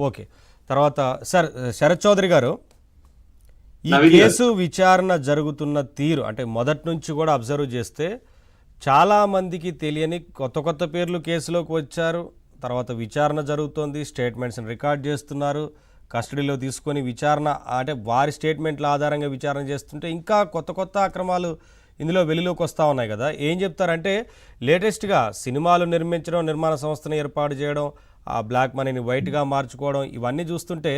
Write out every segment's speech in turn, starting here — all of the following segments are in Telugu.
ఓకే. తర్వాత సార్ శరత్ చౌదరి గారు, ఈ కేసు విచారణ జరుగుతున్న తీరు అంటే మొదటి నుంచి కూడా అబ్జర్వ్ చేస్తే చాలామందికి తెలియని కొత్త కొత్త పేర్లు కేసులోకి వచ్చారు. తర్వాత విచారణ జరుగుతోంది, స్టేట్మెంట్స్ని రికార్డ్ చేస్తున్నారు, కస్టడీలో తీసుకొని విచారణ అంటే వారి స్టేట్మెంట్ల ఆధారంగా విచారణ చేస్తుంటే ఇంకా కొత్త కొత్త అక్రమాలు ఇందులో వెలుగులోకి వస్తూ ఉన్నాయి కదా. ఏం చెప్తారంటే లేటెస్ట్గా సినిమాలు నిర్మించడం, నిర్మాణ సంస్థను ఏర్పాటు చేయడం, ఆ బ్లాక్ మనీని వైట్గా మార్చుకోవడం, ఇవన్నీ చూస్తుంటే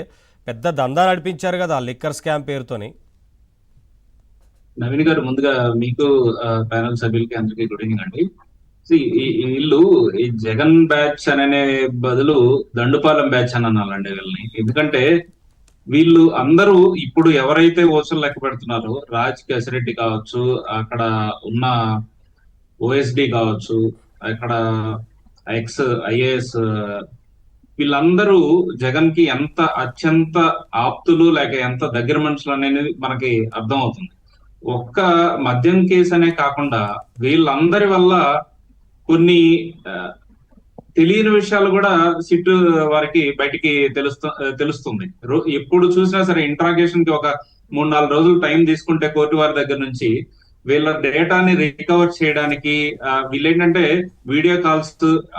పెద్ద దందా నడిపించారు కదా ఆ లిక్కర్ స్కామ్ పేరుతోని. నవీన్ గారు, ముందుగా మీకు ప్యానల్ సభ్యులకి అందరికీ గుడ్ ఈవినింగ్ అండి. వీళ్ళు ఈ జగన్ బ్యాచ్ అనే బదులు దండుపాలెం బ్యాచ్ అని అనాలండి వీళ్ళని. ఎందుకంటే వీళ్ళు అందరూ ఇప్పుడు ఎవరైతే ఓసలు లెక్క పెడుతున్నారో, రాజ్ కేశరెడ్డి కావచ్చు, అక్కడ ఉన్న ఓఎస్డి కావచ్చు, అక్కడ ఎక్స్ ఐఏఎస్, వీళ్ళందరూ జగన్ కి ఎంత అత్యంత ఆప్తులు లేక ఎంత దగ్గర మనుషులు అనేది మనకి అర్థం అవుతుంది. ఒక్క మద్యం కేసు అనే కాకుండా వీళ్ళందరి వల్ల కొన్ని తెలియని విషయాలు కూడా సిట్టు వారికి బయటికి తెలుస్తుంది. ఎప్పుడు చూసినా సరే ఇంట్రాగేషన్ కి ఒక 3-4 రోజులు టైం తీసుకుంటే కోర్టు వారి దగ్గర నుంచి వీళ్ళ డేటాని రికవర్ చేయడానికి వీళ్ళేంటంటే వీడియో కాల్స్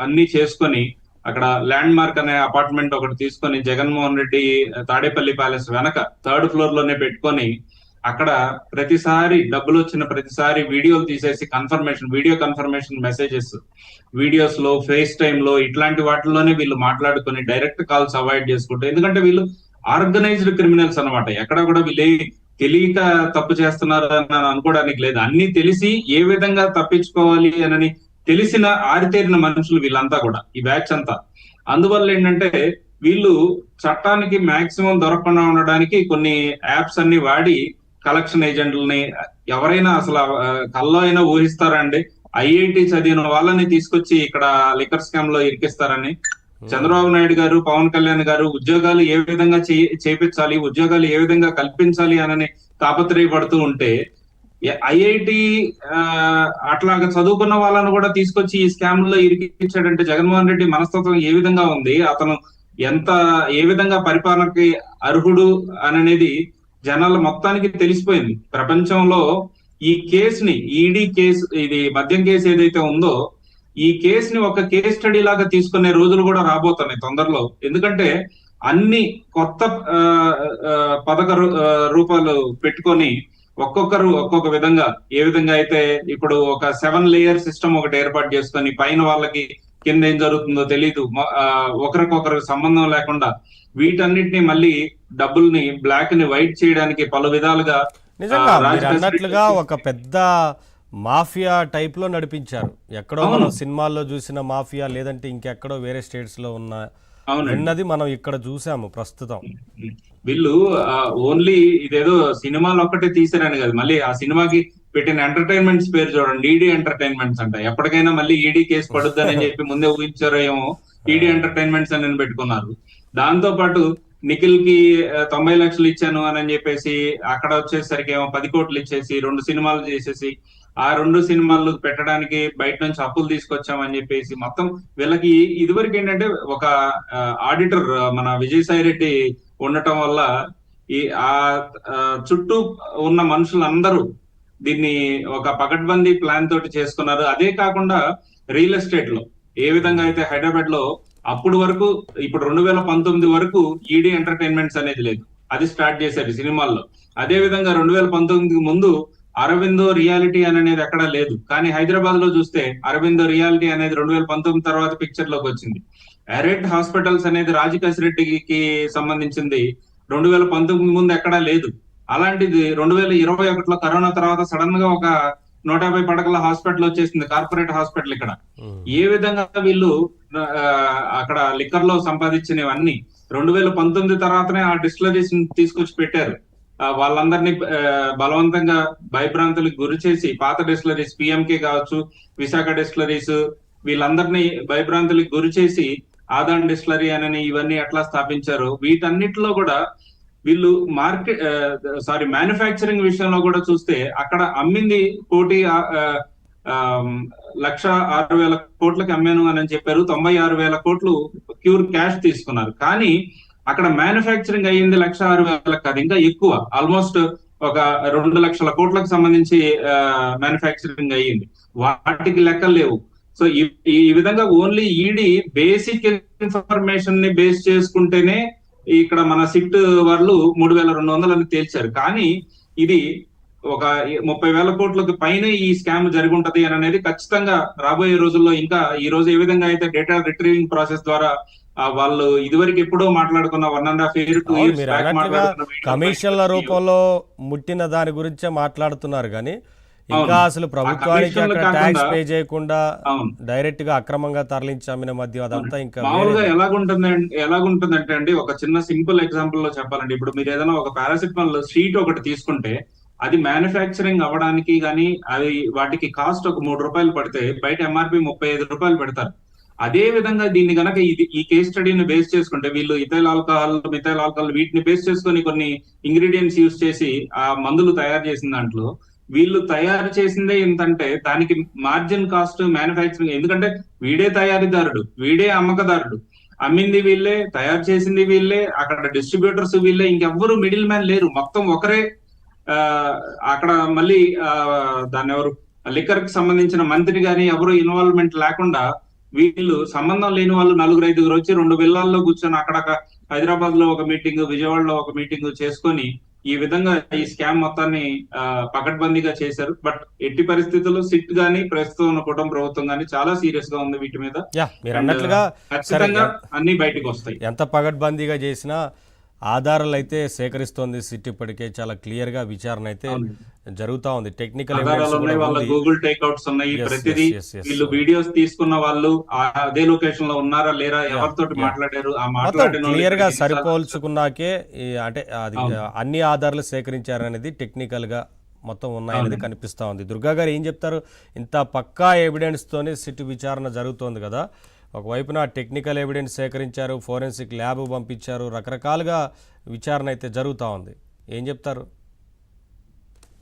అన్ని చేసుకొని అక్కడ ల్యాండ్ మార్క్ అనే అపార్ట్మెంట్ ఒకటి తీసుకొని జగన్మోహన్ రెడ్డి తాడేపల్లి ప్యాలెస్ వెనక 3rd ఫ్లోర్ లోనే పెట్టుకొని అక్కడ ప్రతిసారి డబ్బులు వచ్చిన ప్రతిసారి వీడియోలు తీసేసి వీడియో కన్ఫర్మేషన్ మెసేజెస్, వీడియోస్ లో, ఫేస్ టైమ్ లో, ఇట్లాంటి వాటిల్లోనే వీళ్ళు మాట్లాడుకొని డైరెక్ట్ కాల్స్ అవాయిడ్ చేసుకుంటారు. ఎందుకంటే వీళ్ళు ఆర్గనైజ్డ్ క్రిమినల్స్ అనమాట. ఎక్కడ కూడా వీళ్ళే తెలియక తప్పు చేస్తున్నారు అని అనుకోవడానికి లేదు. అన్ని తెలిసి ఏ విధంగా తప్పించుకోవాలి అని తెలిసిన ఆరితేరిన మనుషులు వీళ్ళంతా కూడా, ఈ బ్యాచ్ అంతా. అందువల్ల ఏంటంటే వీళ్ళు చట్టానికి మాక్సిమం దొరకకుండా ఉండడానికి కొన్ని యాప్స్ అన్ని వాడి కలెక్షన్ ఏజెంట్లని ఎవరైనా అసలు కల్లో అయినా ఊహిస్తారండి ఐఐటి చదివిన వాళ్ళని తీసుకొచ్చి ఇక్కడ లిక్కర్ స్కామ్ లో ఇరికిస్తారని. చంద్రబాబు నాయుడు గారు, పవన్ కళ్యాణ్ గారు ఉద్యోగాలు ఏ విధంగా చేపించాలి, ఉద్యోగాలు ఏ విధంగా కల్పించాలి అని తాపత్రయపడుతూ ఉంటే ఐఐటి అట్లాగా చదువుకున్న వాళ్ళను కూడా తీసుకొచ్చి ఈ స్కామ్ లో ఇరికించాడంటే జగన్మోహన్ రెడ్డి మనస్తత్వం ఏ విధంగా ఉంది, అతను ఏ విధంగా పరిపాలనకి అర్హుడు అనేది జనాల మొత్తానికి తెలిసిపోయింది. ప్రపంచంలో ఈ కేసుని, ఈడీ కేసు, ఇది మద్యం కేసు ఏదైతే ఉందో ఈ కేసుని ఒక కేస్ స్టడీ లాగా తీసుకునే రోజులు కూడా రాబోతున్నాయి తొందరలో. ఎందుకంటే అన్ని కొత్త పథక రూపాలు పెట్టుకొని ఒక్కొక్కరు ఒక్కొక్క విధంగా, ఏ విధంగా అయితే ఇప్పుడు ఒక 7 లేయర్ సిస్టమ్ ఒకటి ఏర్పాటు చేసుకొని పైన వాళ్ళకి కింద ఏం జరుగుతుందో తెలీదు, ఒకరికొకరికి సంబంధం లేకుండా వీటన్నిటిని మళ్ళీ డబ్బుల్ని బ్లాక్ ని వైట్ చేయడానికి పలు విధాలుగా నిజంగా మీరు అన్నట్లుగా ఒక పెద్ద మాఫియా టైప్ లో నడిపించారు. ఎక్కడో మనం సినిమాల్లో చూసిన మాఫియా, లేదంటే ఇంకెక్కడో వేరే స్టేట్స్ లో ఉన్న విన్నది మనం ఇక్కడ చూసాము ప్రస్తుతం. వీళ్ళు ఓన్లీ ఇదేదో సినిమాలు ఒక్కటే తీసారని కదా, మళ్ళీ ఆ సినిమాకి పెట్టిన ఎంటర్టైన్మెంట్స్ పేరు చూడండి, ఈడీ ఎంటర్టైన్మెంట్స్ అంట. ఎప్పటికైనా మళ్ళీ ఈడీ కేసు పడుద్దని చెప్పి ముందే ఊహించారో ఏమో, ఈడీ ఎంటర్టైన్మెంట్స్ అని పెట్టుకున్నారు. దాంతో పాటు నిఖిల్ కి 90 లక్షలు ఇచ్చాను అని చెప్పేసి అక్కడ వచ్చేసరికి ఏమో 10 కోట్లు ఇచ్చేసి 2 సినిమాలు చేసేసి ఆ 2 సినిమాలు పెట్టడానికి బయట నుంచి అప్పులు తీసుకొచ్చామని చెప్పేసి మొత్తం వీళ్ళకి ఇదివరకు ఏంటంటే ఒక ఆడిటర్ మన విజయసాయి రెడ్డి ఉండటం వల్ల ఈ చుట్టూ ఉన్న మనుషులందరూ దీన్ని ఒక పకడ్బందీ ప్లాన్ తోటి చేసుకున్నారు. అదే కాకుండా రియల్ ఎస్టేట్ లో ఏ విధంగా అయితే హైదరాబాద్ లో అప్పుడు వరకు, ఇప్పుడు 2019 వరకు ఈడీ ఎంటర్టైన్మెంట్స్ అనేది లేదు, అది స్టార్ట్ చేశారు సినిమాల్లో. అదే విధంగా 2019 ముందు అరవిందో రియాలిటీ అనేది ఎక్కడా లేదు. కానీ హైదరాబాద్ లో చూస్తే అరవిందో రియాలిటీ అనేది 2019 తర్వాత పిక్చర్ లోకి వచ్చింది. ఎరెడ్ హాస్పిటల్స్ అనేది రాజకేశ్ రెడ్డికి సంబంధించింది 2019 ముందు ఎక్కడా లేదు. అలాంటిది 2021లో కరోనా తర్వాత సడన్ గా ఒక 150 పడకల హాస్పిటల్ వచ్చేసింది, కార్పొరేట్ హాస్పిటల్. ఇక్కడ ఏ విధంగా వీళ్ళు అక్కడ లిక్కర్ లో సంపాదించినవన్నీ 2019 తర్వాతనే ఆ డిస్టిలరీస్ తీసుకొచ్చి పెట్టారు. వాళ్ళందరినీ బలవంతంగా భయభ్రాంతులకు గురి చేసి పాత డిస్టిలరీస్, పిఎంకే కావచ్చు, విశాఖ డిస్టిలరీస్, వీళ్ళందరినీ భయభ్రాంతులకు గురి చేసి ఆదాన్ డిస్టిలరీ అని ఇవన్నీ ఎట్లా స్థాపించారు. వీటన్నిటిలో కూడా వీళ్ళు మ్యానుఫ్యాక్చరింగ్ విషయంలో కూడా చూస్తే అక్కడ అమ్మింది 1,06,000 కోట్లకి అమ్మాను అని చెప్పారు. 96,000 కోట్లు ప్యూర్ క్యాష్ తీసుకున్నారు. కానీ అక్కడ మ్యానుఫ్యాక్చరింగ్ అయ్యింది 1,06,000 కాదు, ఇంకా ఎక్కువ, ఆల్మోస్ట్ ఒక 2 లక్షల కోట్లకు సంబంధించి మ్యానుఫ్యాక్చరింగ్ అయ్యింది. వాటికి లెక్కలు లేవు. సో ఈ ఈ విధంగా ఓన్లీ ఈడీ బేసిక్ ఇన్ఫర్మేషన్ ని బేస్ చేసుకుంటేనే ఇక్కడ మన సిట్ వాళ్ళు 3,200 అని తేల్చారు. కానీ ఇది ఒక 30,000 కోట్లకు పైన ఈ స్కామ్ జరిగి ఉంటది అని అనేది ఖచ్చితంగా రాబోయే రోజుల్లో, ఇంకా ఈ రోజు ఏ విధంగా అయితే డేటా రిట్రీవింగ్ ప్రాసెస్ ద్వారా వాళ్ళు ఇదివరకు ఎప్పుడో మాట్లాడుకున్న 1.5 year 2 అవును, years మీరు బ్యాక్ అన్నట్లుగా మాట్లాడుకున్న కమిషన్ల రూపంలో ముట్టిన దాని గురించే మాట్లాడుతున్నారు కానీ ఇంకా అవును. అసలు ఆ ప్రభుత్వానికి కమిషన్లు అక్కడ ట్యాక్స్ కాకుండా పే చేయకుండా అవును డైరెక్ట్ గా అక్రమంగా తరలించి అమ్మిన మద్యం అదంతా ఇంకా మామూలుగా వేరేది. ఎలాగుంటుందంటే అండి, ఒక చిన్న సింపుల్ ఎగ్జాంపుల్ లో చెప్పాలంటే, ఇప్పుడు మీరు ఏదైనా ఒక పారాసిటమాల్ షీట్ ఒకటి తీసుకుంటే అది మ్యానుఫ్యాక్చరింగ్ అవ్వడానికి కానీ అది వాటికి కాస్ట్ ఒక ₹3 పడితే బయట ఎంఆర్పి ₹35 పెడతారు. అదే విధంగా దీన్ని గనక ఈ కేస్ స్టడీని బేస్ చేసుకుంటే, వీళ్ళు ఇథైల్ ఆల్కహాల్ వీటిని బేస్ చేసుకొని కొన్ని ఇంగ్రీడియంట్స్ యూజ్ చేసి ఆ మందులు తయారు చేసిన దాంట్లో వీళ్ళు తయారు చేసిందే ఇంతంటే దానికి మార్జిన్ కాస్ట్ మ్యానుఫ్యాక్చరింగ్, ఎందుకంటే వీడే తయారీదారుడు, వీడే అమ్మకదారుడు, అమ్మింది వీళ్ళే, తయారు చేసింది వీళ్ళే, అక్కడ డిస్ట్రిబ్యూటర్స్ వీళ్ళే, ఇంకెవ్వరు మిడిల్ మ్యాన్ లేరు, మొత్తం ఒకరే. ఆ అక్కడ మళ్ళీ దాన్ని ఎవరు, లిక్కర్ కి సంబంధించిన మంత్రి గాని ఎవరు ఇన్వాల్వ్మెంట్ లేకుండా వీళ్ళు సంబంధం లేని వాళ్ళు 4-5 వచ్చి 2 విల్లాల్లో కూర్చొని అక్కడ హైదరాబాద్ లో ఒక మీటింగ్, విజయవాడలో ఒక మీటింగ్ చేసుకొని ఈ విధంగా ఈ స్కామ్ మొత్తాన్ని పకడ్బందీగా చేశారు. బట్ ఎట్టి పరిస్థితుల్లో సిట్ గానీ ప్రస్తుతం ఉన్న కుటుంబ ప్రభుత్వం గానీ చాలా సీరియస్ గా ఉంది వీటి మీద. యా, మీరు అండ్ అన్నట్లుగా సరే ఖచ్చితంగా అన్ని బయటకు వస్తాయి. ఎంత పగడ్బందీగా చేసినా ఆధారాలు అయితే సేకరిస్తోంది సిట్. ఇప్పటికే చాలా క్లియర్ గా విచారణ అయితే జరుగుతా ఉంది. టెక్నికల్ ఆధారాలు ఉన్నాయి, వాళ్ళ గూగుల్ టేక్అవుట్స్ ఉన్నాయి, ప్రతిదీ. వీళ్ళు వీడియోస్ తీసుకున్న వాళ్ళు అదే లొకేషన్ లో ఉన్నారా లేరా, ఎవరితోటి మాట్లాడారు, ఆ మాట్లాడిన క్లియర్ గా సరిపోల్చుకున్నాకే అంటే అది అన్ని ఆధారాలు సేకరించారనేది టెక్నికల్ గా మొత్తం ఉన్నాయనేది కనిపిస్తా ఉంది. దుర్గా గారు ఏం చెప్తారు? ఇంత పక్కా ఎవిడెన్స్ తోనే సిట్ విచారణ జరుగుతోంది కదా, ఒకవైపున టెక్నికల్ ఎవిడెన్స్ సేకరించారు, ఫోరెన్సిక్ ల్యాబ్ పంపించారు, రకరకాలుగా విచారణ అయితే జరుగుతూ ఉంది. ఏం చెప్తారు?